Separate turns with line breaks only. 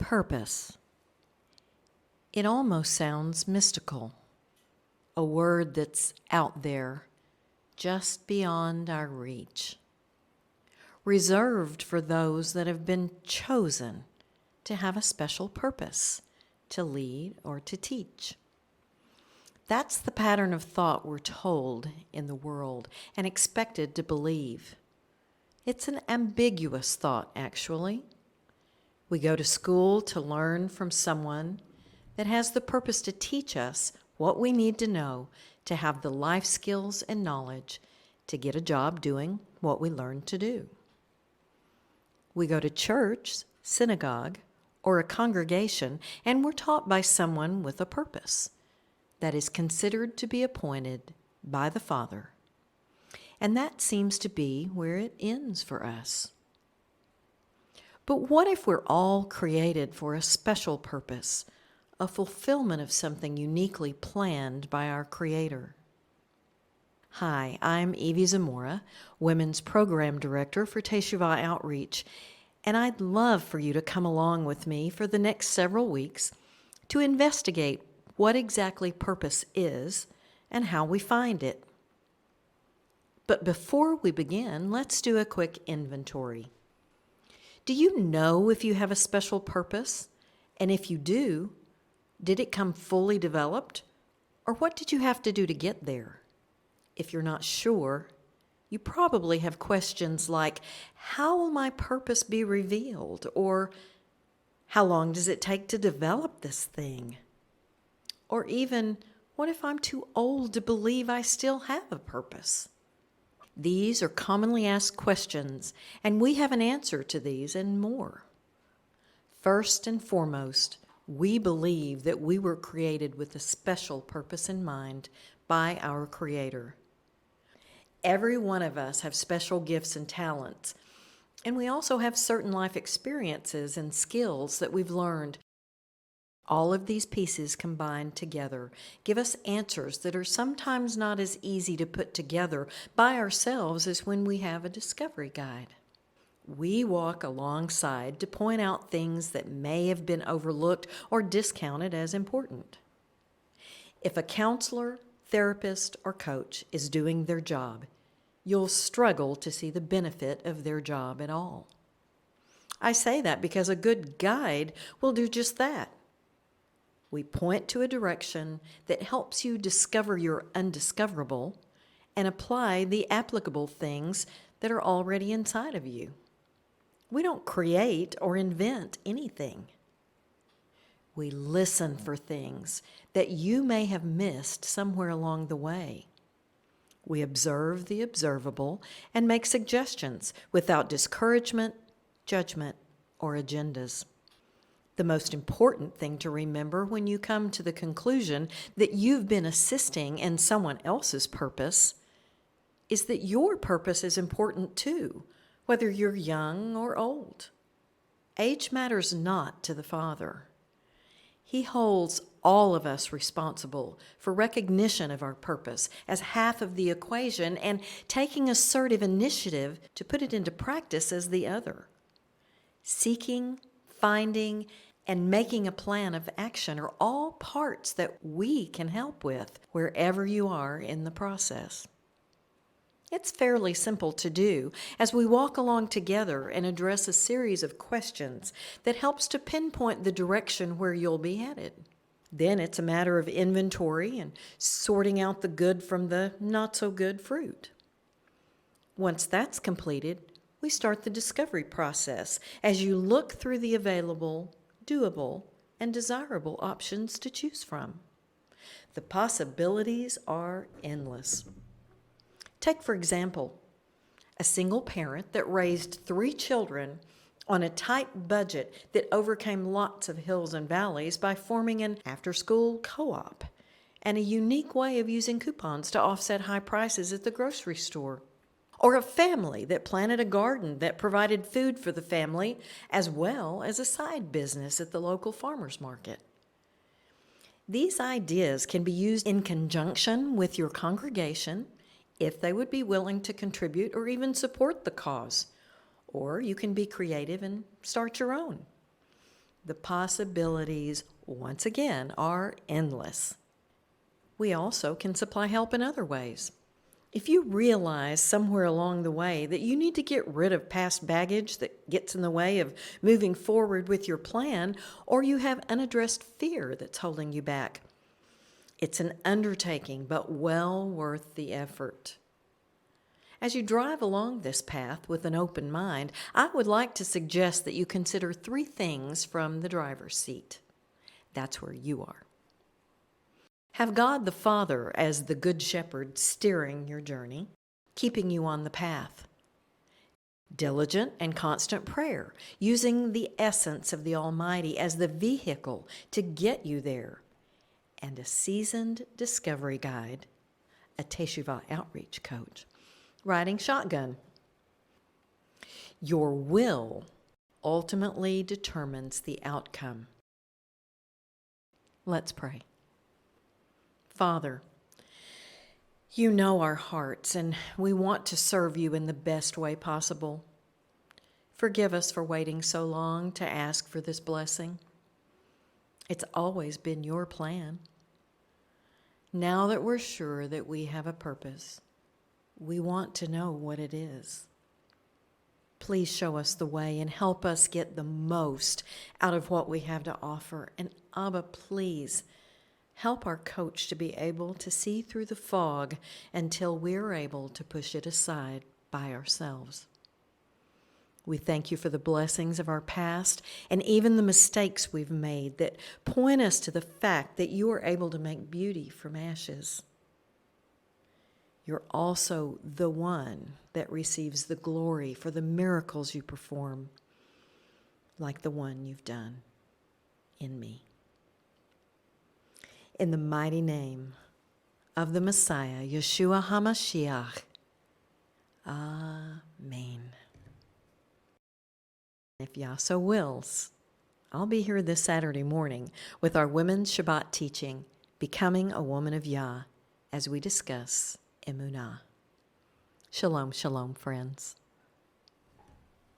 Purpose. It almost sounds mystical, a word that's out there, just beyond our reach, reserved for those that have been chosen to have a special purpose, to lead or to teach. That's the pattern of thought we're told in the world and expected to believe. It's an ambiguous thought, actually. We go to school to learn from someone that has the purpose to teach us what we need to know to have the life skills and knowledge to get a job doing what we learned to do. We go to church, synagogue, or a congregation, and we're taught by someone with a purpose that is considered to be appointed by the Father. And that seems to be where it ends for us. But what if we're all created for a special purpose, a fulfillment of something uniquely planned by our Creator? Hi, I'm Evie Zamora, Women's Program Director for Teshuvah Outreach, and I'd love for you to come along with me for the next several weeks to investigate what exactly purpose is and how we find it. But before we begin, let's do a quick inventory. Do you know if you have a special purpose? And if you do, did it come fully developed? Or what did you have to do to get there? If you're not sure, you probably have questions like, how will my purpose be revealed? Or how long does it take to develop this thing? Or even, what if I'm too old to believe I still have a purpose? These are commonly asked questions, and we have an answer to these and more. First and foremost, we believe that we were created with a special purpose in mind by our Creator. Every one of us have special gifts and talents, and we also have certain life experiences and skills that we've learned. All of these pieces combined together give us answers that are sometimes not as easy to put together by ourselves as when we have a discovery guide. We walk alongside to point out things that may have been overlooked or discounted as important. If a counselor, therapist, or coach is doing their job, you'll struggle to see the benefit of their job at all. I say that because a good guide will do just that. We point to a direction that helps you discover your undiscoverable and apply the applicable things that are already inside of you. We don't create or invent anything. We listen for things that you may have missed somewhere along the way. We observe the observable and make suggestions without discouragement, judgment, or agendas. The most important thing to remember when you come to the conclusion that you've been assisting in someone else's purpose is that your purpose is important too, whether you're young or old. Age matters not to the Father. He holds all of us responsible for recognition of our purpose as half of the equation and taking assertive initiative to put it into practice as the other. Seeking, finding, and making a plan of action are all parts that we can help with wherever you are in the process. It's fairly simple to do as we walk along together and address a series of questions that helps to pinpoint the direction where you'll be headed. Then it's a matter of inventory and sorting out the good from the not so good fruit. Once that's completed, we start the discovery process as you look through the available, doable, and desirable options to choose from. The possibilities are endless. Take, for example, a single parent that raised 3 children on a tight budget that overcame lots of hills and valleys by forming an after-school co-op and a unique way of using coupons to offset high prices at the grocery store. Or a family that planted a garden that provided food for the family as well as a side business at the local farmer's market. These ideas can be used in conjunction with your congregation if they would be willing to contribute or even support the cause. Or you can be creative and start your own. The possibilities, once again, are endless. We also can supply help in other ways. If you realize somewhere along the way that you need to get rid of past baggage that gets in the way of moving forward with your plan, or you have unaddressed fear that's holding you back, it's an undertaking, but well worth the effort. As you drive along this path with an open mind, I would like to suggest that you consider 3 things from the driver's seat. That's where you are. Have God the Father as the Good Shepherd steering your journey, keeping you on the path. Diligent and constant prayer, using the essence of the Almighty as the vehicle to get you there. And a seasoned discovery guide, a Teshuvah outreach coach, riding shotgun. Your will ultimately determines the outcome. Let's pray. Father, you know our hearts, and we want to serve you in the best way possible. Forgive us for waiting so long to ask for this blessing. It's always been your plan. Now that we're sure that we have a purpose, we want to know what it is. Please show us the way and help us get the most out of what we have to offer. And Abba, please help our coach to be able to see through the fog until we're able to push it aside by ourselves. We thank you for the blessings of our past and even the mistakes we've made that point us to the fact that you are able to make beauty from ashes. You're also the one that receives the glory for the miracles you perform, like the one you've done in me. In the mighty name of the Messiah, Yeshua HaMashiach, Amen. If Yah so wills, I'll be here this Saturday morning with our Women's Shabbat teaching, Becoming a Woman of Yah, as we discuss Emunah. Shalom, shalom, friends.